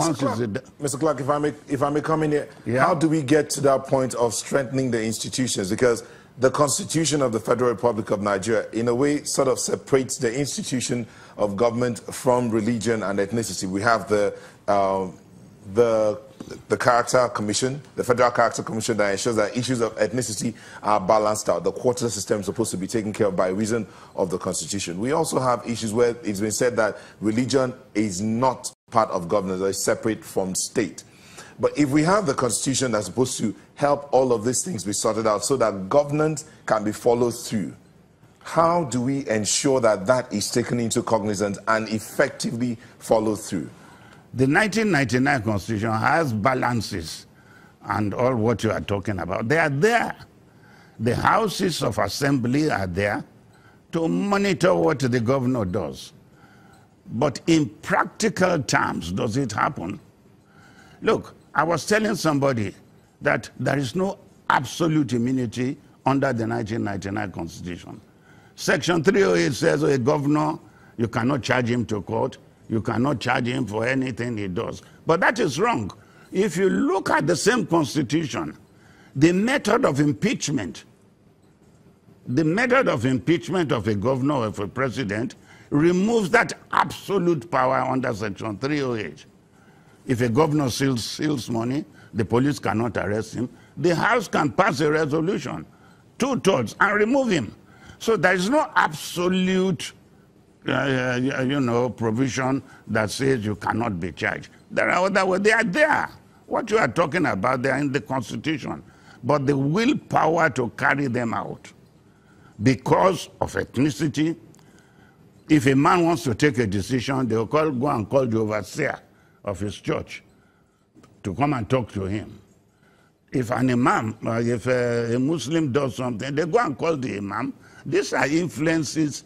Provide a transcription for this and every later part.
response is... Mr. Clarke, if I may come in here, how do we get to that point of strengthening the institutions? Because the Constitution of the Federal Republic of Nigeria, in a way, sort of separates the institution of government from religion and ethnicity. We have the Character Commission, the Federal Character Commission, that ensures that issues of ethnicity are balanced out. The quarter system is supposed to be taken care of by reason of the Constitution. We also have issues where it's been said that religion is not part of governance, or is separate from state. But if we have the Constitution that's supposed to help all of these things be sorted out so that governance can be followed through, how do we ensure that that is taken into cognizance and effectively followed through? The 1999 Constitution has balances and all what you are talking about. They are there. The houses of assembly are there to monitor what the governor does. But in practical terms, does it happen? Look, I was telling somebody that there is no absolute immunity under the 1999 Constitution. Section 308 says a governor, you cannot charge him to court. You cannot charge him for anything he does. But that is wrong. If you look at the same Constitution, the method of impeachment of a governor or of a president removes that absolute power under Section 308. If a governor steals money, the police cannot arrest him. The House can pass a resolution, 2/3, and remove him. So there is no absolute provision that says you cannot be charged. There are other ways. They are there. What you are talking about, they are in the Constitution. But the willpower to carry them out because of ethnicity, if a man wants to take a decision, they will go and call the overseer of his church to come and talk to him. If an imam, if a Muslim does something, they go and call the imam. These are influences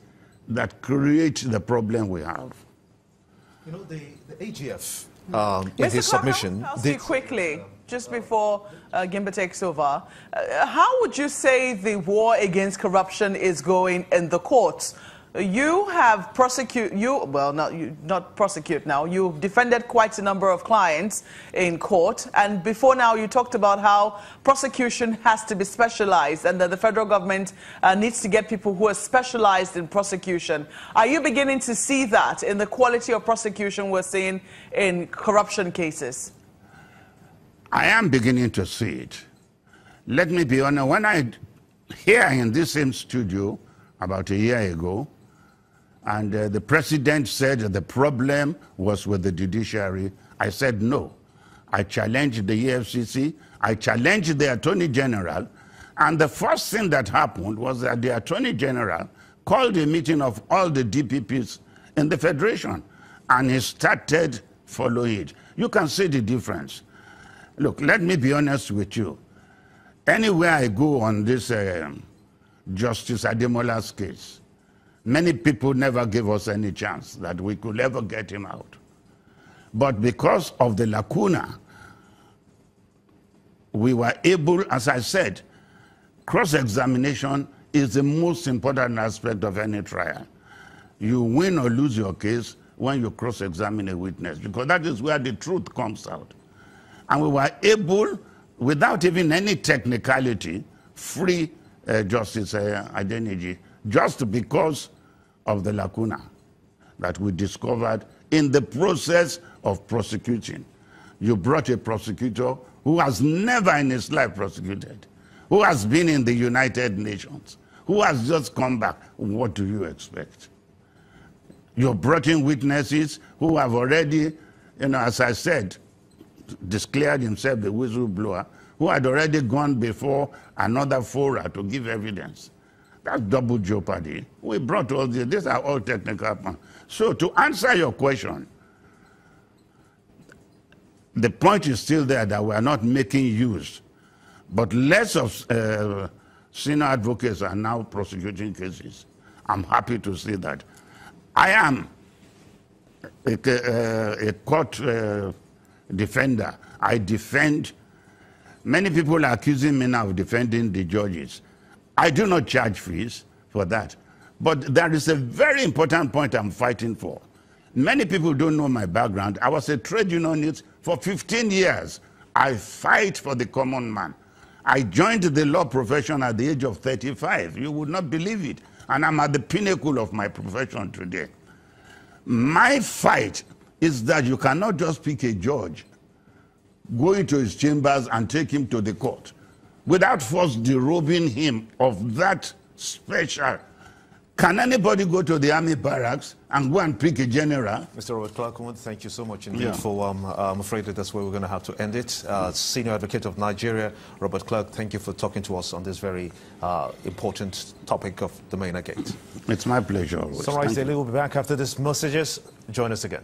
that create the problem we have. You know, the AGF, in his submission... I'll ask you quickly, just before Gimba takes over. How would you say the war against corruption is going in the courts? You have you've defended quite a number of clients in court, and before now you talked about how prosecution has to be specialized and that the federal government needs to get people who are specialized in prosecution. Are you beginning to see that in the quality of prosecution we're seeing in corruption cases? I am beginning to see it. Let me be honest, when I here in this same studio about a year ago, and the president said the problem was with the judiciary, I said no. I challenged the EFCC, I challenged the Attorney General, and the first thing that happened was that the Attorney General called a meeting of all the DPPs in the Federation, and he started following it. You can see the difference. Look, let me be honest with you. Anywhere I go on this Justice Ademola's case, many people never gave us any chance that we could ever get him out. But because of the lacuna, we were able, as I said, cross-examination is the most important aspect of any trial. You win or lose your case when you cross-examine a witness, because that is where the truth comes out. And we were able, without even any technicality, free Justice Adeniji, just because of the lacuna that we discovered in the process of prosecuting. You brought a prosecutor who has never in his life prosecuted, who has been in the United Nations, who has just come back. What do you expect? You brought in witnesses who have already, as I said, declared himself the whistleblower, who had already gone before another fora to give evidence. That's double jeopardy. We brought all these are all technical points. So to answer your question, the point is still there that we are not making use, but less of senior advocates are now prosecuting cases. I'm happy to see that. I am a court defender. I defend. Many people are accusing me now of defending the judges. I do not charge fees for that. But there is a very important point I'm fighting for. Many people don't know my background. I was a trade unionist for 15 years. I fight for the common man. I joined the law profession at the age of 35. You would not believe it. And I'm at the pinnacle of my profession today. My fight is that you cannot just pick a judge, go into his chambers and take him to the court without first derobing him of that special. Can anybody go to the army barracks and go and pick a general? Mr. Robert Clarke, thank you so much indeed for, I'm afraid that that's where we're going to have to end it. Senior Advocate of Nigeria, Robert Clarke, thank you for talking to us on this very important topic of the Mainagate. It's my pleasure always. Sunrise Daily will be back after these messages. Join us again.